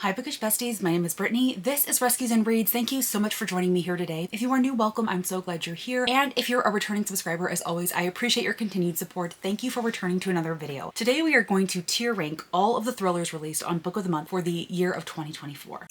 Hi Bookish Besties, my name is Brittany. This is Rescues and Reads. Thank you so much for joining me here today. If you are new, welcome. I'm so glad you're here. And if you're a returning subscriber, as always, I appreciate your continued support. Thank you for returning to another video. Today we are going to tier rank all of the thrillers released on Book of the Month for the year of 2024.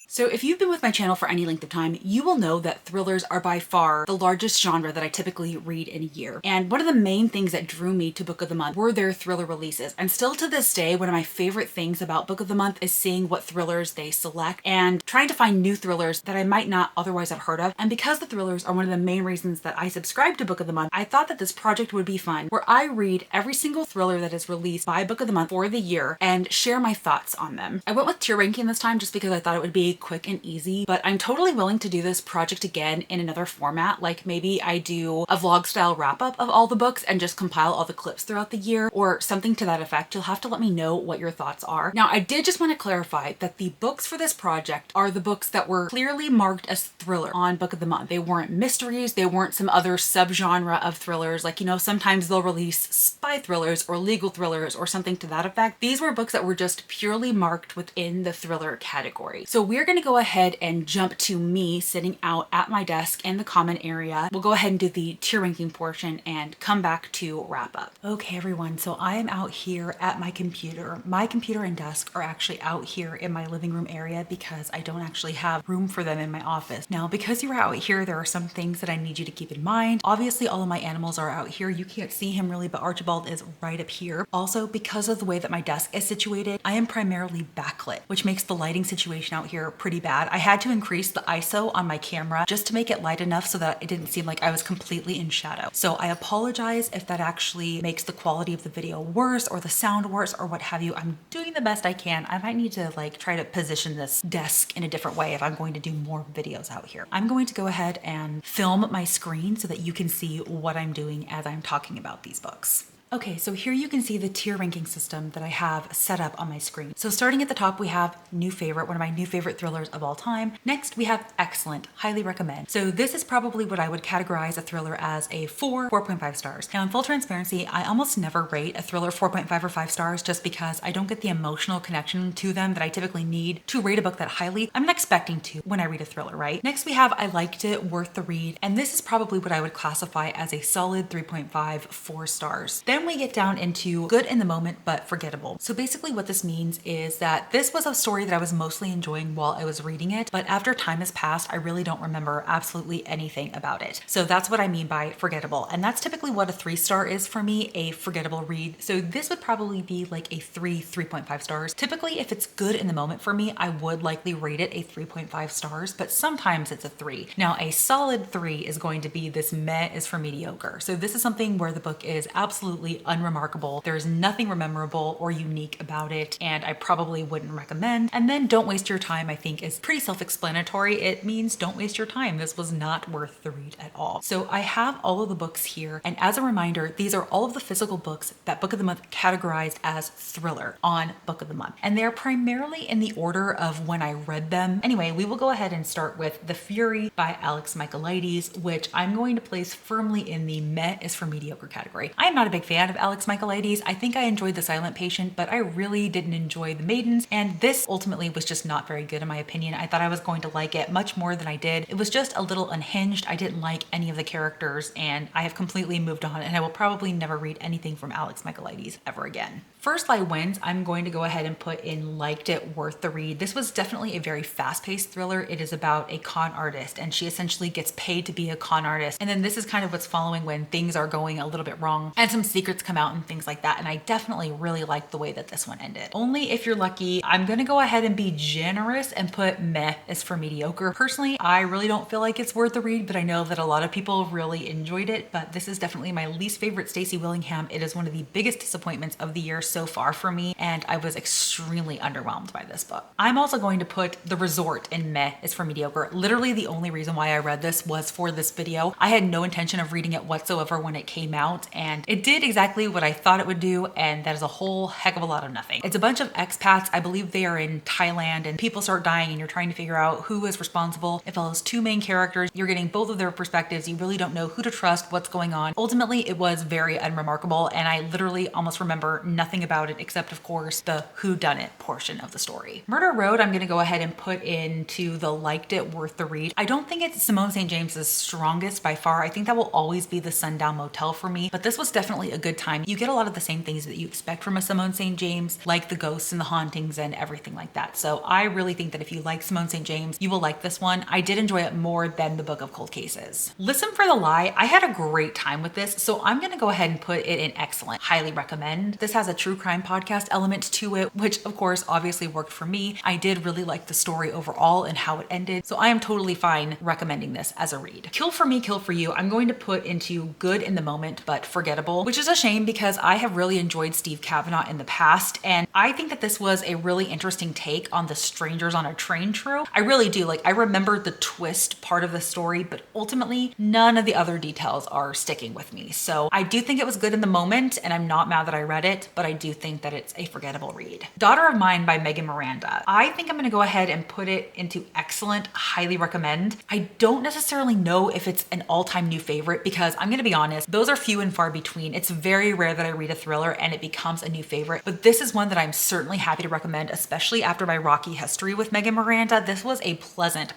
So if you've been with my channel for any length of time, you will know that thrillers are by far the largest genre that I typically read in a year. And one of the main things that drew me to Book of the Month were their thriller releases. And still to this day, one of my favorite things about Book of the Month is seeing what thrillers they select and trying to find new thrillers that I might not otherwise have heard of. And because the thrillers are one of the main reasons that I subscribe to Book of the Month, I thought that this project would be fun, where I read every single thriller that is released by Book of the Month for the year and share my thoughts on them. I went with tier ranking this time just because I thought it would be quick and easy, but I'm totally willing to do this project again in another format. Like maybe I do a vlog style wrap up of all the books and just compile all the clips throughout the year or something to that effect. You'll have to let me know what your thoughts are. Now, I did just want to clarify that the books for this project are the books that were clearly marked as thriller on Book of the Month. They weren't mysteries. They weren't some other subgenre of thrillers. Like, you know, sometimes they'll release spy thrillers or legal thrillers or something to that effect. These were books that were just purely marked within the thriller category. So we're going to go ahead and jump to me sitting out at my desk in the common area. We'll go ahead and do the tier ranking portion and come back to wrap up. Okay, everyone, so I am out here at my computer. My computer and desk are actually out here in my living room area because I don't actually have room for them in my office. Now, because you're out here, there are some things that I need you to keep in mind. Obviously, all of my animals are out here. You can't see him really, but Archibald is right up here. Also, because of the way that my desk is situated, I am primarily backlit, which makes the lighting situation out here pretty bad. I had to increase the ISO on my camera just to make it light enough so that it didn't seem like I was completely in shadow. So I apologize if that actually makes the quality of the video worse or the sound worse or what have you. I'm doing the best I can. I might need to try to position this desk in a different way if I'm going to do more videos out here. I'm going to go ahead and film my screen so that you can see what I'm doing as I'm talking about these books. Okay, so here you can see the tier ranking system that I have set up on my screen. So starting at the top, we have new favorite, one of my new favorite thrillers of all time. Next, we have excellent, highly recommend. So this is probably what I would categorize a thriller as a 4.5 stars. Now in full transparency, I almost never rate a thriller 4.5 or 5 stars just because I don't get the emotional connection to them that I typically need to rate a book that highly. I'm not expecting to when I read a thriller, right? Next we have I liked it, worth the read, and this is probably what I would classify as a solid 3.5, 4 stars. Then we get down into good in the moment but forgettable. So basically what this means is that this was a story that I was mostly enjoying while I was reading it, but after time has passed, I really don't remember absolutely anything about it. So that's what I mean by forgettable. And that's typically what a 3-star is for me, a forgettable read. So this would probably be like a 3.5 stars. Typically, if it's good in the moment for me, I would likely rate it a 3.5 stars, but sometimes it's a 3. Now a solid 3 is going to be this meh is for mediocre. So this is something where the book is absolutely unremarkable. There's nothing memorable or unique about it, and I probably wouldn't recommend. And then don't waste your time, I think, is pretty self-explanatory. It means don't waste your time. This was not worth the read at all. So I have all of the books here, and as a reminder, these are all of the physical books that Book of the Month categorized as thriller on Book of the Month. And they're primarily in the order of when I read them. Anyway, we will go ahead and start with The Fury by Alex Michaelides, which I'm going to place firmly in the meh is for mediocre category. I am not a big fan of Alex Michaelides. I think I enjoyed The Silent Patient, but I really didn't enjoy The Maidens, and this ultimately was just not very good in my opinion. I thought I was going to like it much more than I did. It was just a little unhinged. I didn't like any of the characters, and I have completely moved on, and I will probably never read anything from Alex Michaelides ever again. First Lie Wins, I'm going to go ahead and put in liked it, worth the read. This was definitely a very fast-paced thriller. It is about a con artist, and she essentially gets paid to be a con artist. And then this is kind of what's following when things are going a little bit wrong and some secrets come out and things like that. And I definitely really liked the way that this one ended. Only if you're lucky, I'm gonna go ahead and be generous and put meh is for mediocre. Personally, I really don't feel like it's worth the read, but I know that a lot of people really enjoyed it. But this is definitely my least favorite Stacey Willingham. It is one of the biggest disappointments of the year so far for me, and I was extremely underwhelmed by this book. I'm also going to put The Resort in meh is for mediocre. Literally the only reason why I read this was for this video. I had no intention of reading it whatsoever when it came out, and it did exactly what I thought it would do, and that is a whole heck of a lot of nothing. It's a bunch of expats. I believe they are in Thailand, and people start dying, and you're trying to figure out who is responsible. It follows two main characters. You're getting both of their perspectives. You really don't know who to trust, what's going on. Ultimately, it was very unremarkable, and I literally almost remember nothing about it except of course the whodunit portion of the story. Murder Road, I'm gonna go ahead and put into the liked it, worth the read. I don't think it's Simone St. James's strongest by far. I think that will always be the Sundown Motel for me, but this was definitely a good time. You get a lot of the same things that you expect from a Simone St. James, like the ghosts and the hauntings and everything like that. So I really think that if you like Simone St. James, you will like this one. I did enjoy it more than the Book of Cold Cases. Listen for the Lie, I had a great time with this, so I'm gonna go ahead and put it in excellent. Highly recommend. This has a true crime podcast element to it, which of course obviously worked for me. I did really like the story overall and how it ended, so I am totally fine recommending this as a read. Kill for Me, Kill for You, I'm going to put into good in the moment but forgettable, which is a shame because I have really enjoyed Steve Kavanaugh in the past, and I think that this was a really interesting take on the strangers on a train trope. I really do. Like, I remember the twist part of the story, but ultimately none of the other details are sticking with me. So I do think it was good in the moment, and I'm not mad that I read it, but I do think that it's a forgettable read. Daughter of Mine by Megan Miranda. I think I'm gonna go ahead and put it into excellent, highly recommend. I don't necessarily know if it's an all-time new favorite because I'm gonna be honest, those are few and far between. It's very rare that I read a thriller and it becomes a new favorite, but this is one that I'm certainly happy to recommend, especially after my rocky history with Megan Miranda. This was a pleasant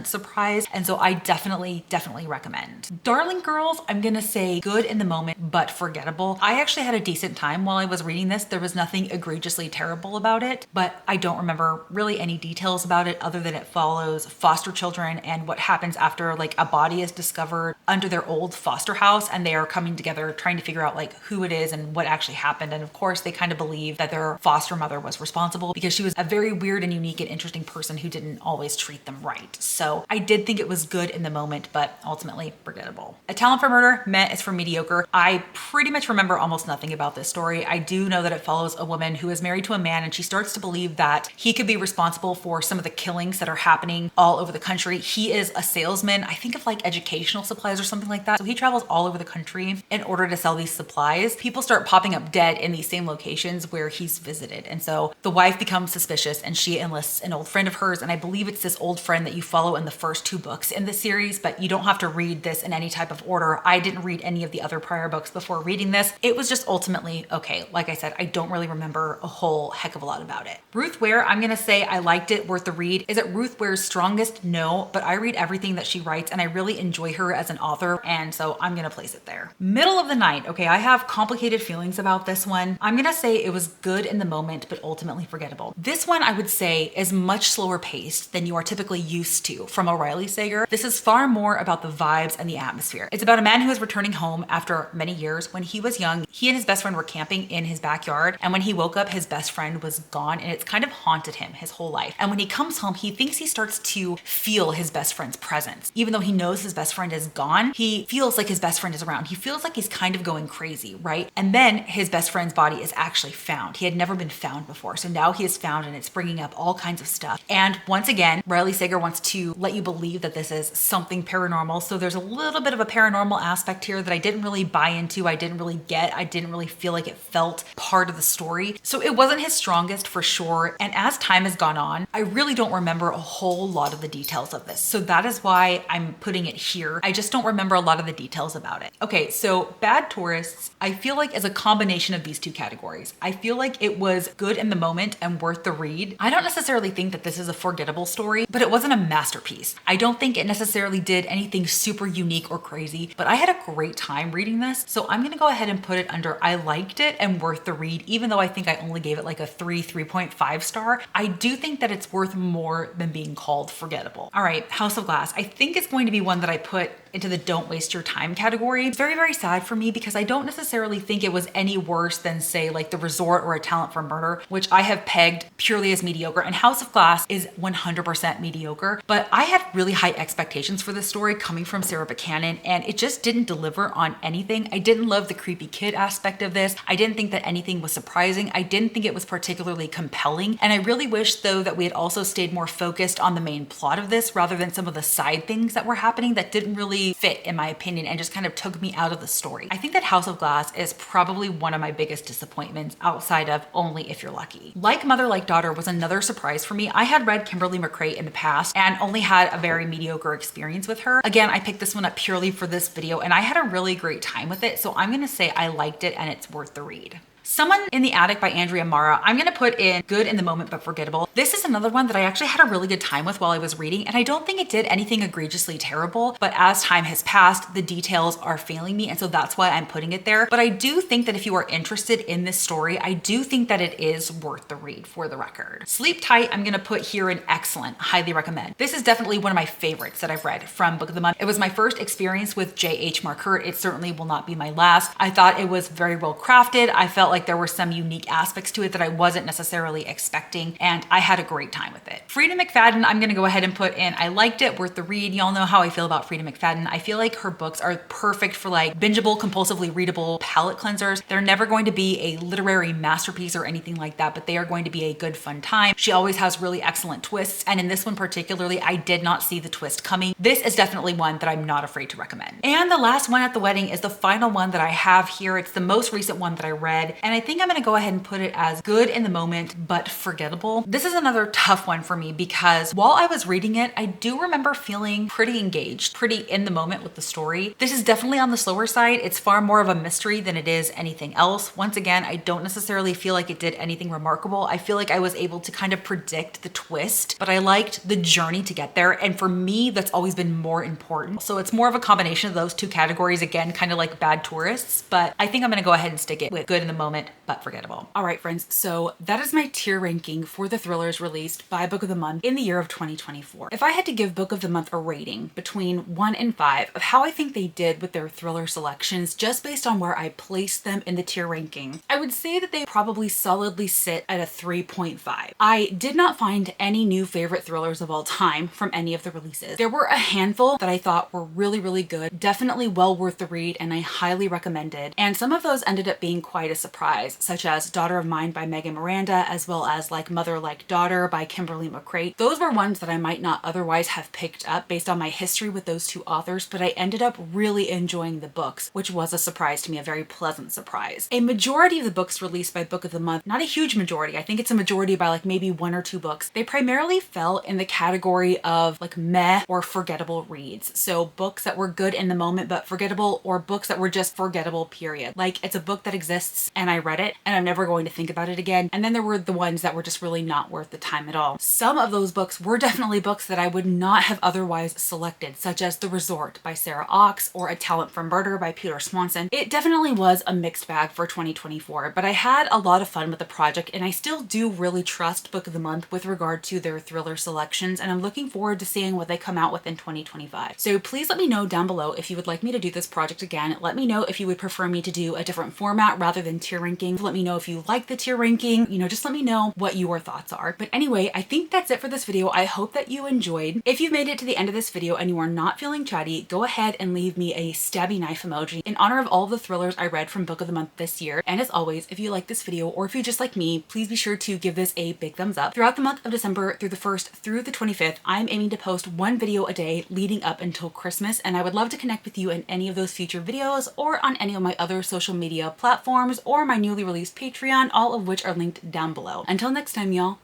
surprise, and so I definitely recommend. Darling Girls, I'm gonna say good in the moment, but forgettable. I actually had a decent time while I was reading this. There was nothing egregiously terrible about it, but I don't remember really any details about it other than it follows foster children and what happens after like a body is discovered under their old foster house, and they are coming together trying to figure out like who it is and what actually happened. And of course they kind of believe that their foster mother was responsible because she was a very weird and unique and interesting person who didn't always treat them right. So I did think it was good in the moment, but ultimately forgettable. A Talent for Murder, Met is for mediocre. I pretty much remember almost nothing about this story. I do know that it follows a woman who is married to a man and she starts to believe that he could be responsible for some of the killings that are happening all over the country. He is a salesman, I think of like educational supplies or something like that. So he travels all over the country in order to sell these supplies. People start popping up dead in these same locations where he's visited. And so the wife becomes suspicious and she enlists an old friend of hers. And I believe it's this old friend that you follow in the first 2 books in the series, but you don't have to read this in any type of order. I didn't read any of the other prior books before reading this. It was just ultimately okay. Like I said, I don't really remember a whole heck of a lot about it. Ruth Ware, I'm gonna say I liked it, worth the read. Is it Ruth Ware's strongest? No, but I read everything that she writes and I really enjoy her as an author, and so I'm gonna place it there. Middle of the Night, okay, I have complicated feelings about this one. I'm gonna say it was good in the moment, but ultimately forgettable. This one I would say is much slower paced than you are typically used to from O'Reilly Sager. This is far more about the vibes and the atmosphere. It's about a man who is returning home after many years. When he was young, he and his best friend were camping in his backyard, and when he woke up, his best friend was gone, and it's kind of haunted him his whole life. And when he comes home, he thinks he starts to feel his best friend's presence. Even though he knows his best friend is gone, he feels like his best friend is around. He feels like he's kind of going crazy, right? And then his best friend's body is actually found. He had never been found before, so now he is found, and it's bringing up all kinds of stuff. And once again, Riley Sager wants to let you believe that this is something paranormal, so there's a little bit of a paranormal aspect here that I didn't really buy into, I didn't really get, I didn't really feel like it felt part of the story. So it wasn't his strongest for sure, and as time has gone on, I really don't remember a whole lot of the details of this. So that is why I'm putting it here. I just don't remember a lot of the details about it. Okay, so Bad Tourists, I feel like is a combination of these 2 categories. I feel like it was good in the moment and worth the read. I don't necessarily think that this is a forgettable story, but it wasn't a masterpiece. I don't think it necessarily did anything super unique or crazy, but I had a great time reading this. So I'm gonna go ahead and put it under I liked it and worth the read, even though I think I only gave it like a 3.5 star. I do think that it's worth more than being called forgettable. All right, House of Glass. I think it's going to be one that I put into the don't waste your time category. It's very sad for me because I don't necessarily think it was any worse than say like The Resort or A Talent for Murder, which I have pegged purely as mediocre, and House of Glass is 100% mediocre. But I had really high expectations for this story coming from Sarah Buchanan, and it just didn't deliver on anything. I didn't love the creepy kid aspect of this. I didn't think that anything was surprising. I didn't think it was particularly compelling. And I really wish though that we had also stayed more focused on the main plot of this rather than some of the side things that were happening that didn't really fit in my opinion and just kind of took me out of the story. I think that House of Glass is probably one of my biggest disappointments outside of Only If You're Lucky. Like Mother Like Daughter was another surprise for me. I had read Kimberly McRae in the past and only had a very mediocre experience with her. Again, I picked this one up purely for this video and I had a really great time with it. So I'm gonna say I liked it and it's worth the read. Someone in the Attic by Andrea Mara, I'm gonna put in good in the moment but forgettable. This is another one that I actually had a really good time with while I was reading, and I don't think it did anything egregiously terrible, but as time has passed, the details are failing me, and so that's why I'm putting it there. But I do think that if you are interested in this story, I do think that it is worth the read, for the record. Sleep Tight, I'm gonna put here in excellent, highly recommend. This is definitely one of my favorites that I've read from Book of the Month. It was my first experience with J.H. Markert. It certainly will not be my last. I thought it was very well crafted. I felt like there were some unique aspects to it that I wasn't necessarily expecting, and I had a great time with it. Frida McFadden, I'm gonna go ahead and put in I liked it, worth the read. Y'all know how I feel about Frida McFadden. I feel like her books are perfect for like bingeable, compulsively readable palate cleansers. They're never going to be a literary masterpiece or anything like that, but they are going to be a good fun time. She always has really excellent twists, and in this one particularly, I did not see the twist coming. This is definitely one that I'm not afraid to recommend. And the last one at the wedding is the final one that I have here. It's the most recent one that I read, and I think I'm gonna go ahead and put it as good in the moment, but forgettable. This is another tough one for me because while I was reading it, I do remember feeling pretty engaged, pretty in the moment with the story. This is definitely on the slower side. It's far more of a mystery than it is anything else. Once again, I don't necessarily feel like it did anything remarkable. I feel like I was able to kind of predict the twist, but I liked the journey to get there. And for me, that's always been more important. So it's more of a combination of those two categories, again, kind of like Bad Tourists, but I think I'm gonna go ahead and stick it with good in the moment, but forgettable. All right, friends, so that is my tier ranking for the thrillers released by Book of the Month in the year of 2024. If I had to give Book of the Month a rating between 1 and 5 of how I think they did with their thriller selections, just based on where I placed them in the tier ranking, I would say that they probably solidly sit at a 3.5. I did not find any new favorite thrillers of all time from any of the releases. There were a handful that I thought were really, really good, definitely well worth the read, and I highly recommended. And some of those ended up being quite a surprise, such as Daughter of Mine by Megan Miranda, as well as like Mother Like Daughter by Kimberly McCreight. Those were ones that I might not otherwise have picked up based on my history with those two authors, but I ended up really enjoying the books, which was a surprise to me, a very pleasant surprise. A majority of the books released by Book of the Month, not a huge majority, I think it's a majority by like maybe 1 or 2 books, they primarily fell in the category of like meh or forgettable reads. So books that were good in the moment but forgettable, or books that were just forgettable, period. Like it's a book that exists and I read it and I'm never going to think about it again. And then there were the ones that were just really not worth the time at all. Some of those books were definitely books that I would not have otherwise selected, such as The Resort by Sarah Ox or A Talent for Murder by Peter Swanson. It definitely was a mixed bag for 2024, but I had a lot of fun with the project and I still do really trust Book of the Month with regard to their thriller selections, and I'm looking forward to seeing what they come out with in 2025. So please let me know down below if you would like me to do this project again. Let me know if you would prefer me to do a different format rather than tier ranking. Let me know if you like the tier ranking, just let me know what your thoughts are. But anyway, I think that's it for this video. I hope that you enjoyed. If you've made it to the end of this video and you are not feeling chatty, go ahead and leave me a stabby knife emoji in honor of all of the thrillers I read from Book of the Month this year. And as always, if you like this video or if you just like me, please be sure to give this a big thumbs up. Throughout the month of December, through the 1st through the 25th, I'm aiming to post 1 video a day leading up until Christmas, and I would love to connect with you in any of those future videos or on any of my other social media platforms or my newly released Patreon, all of which are linked down below. Until next time, y'all.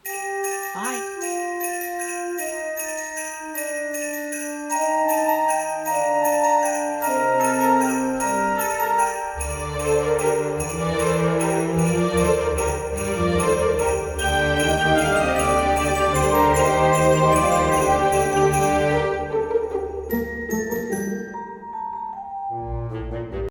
Bye.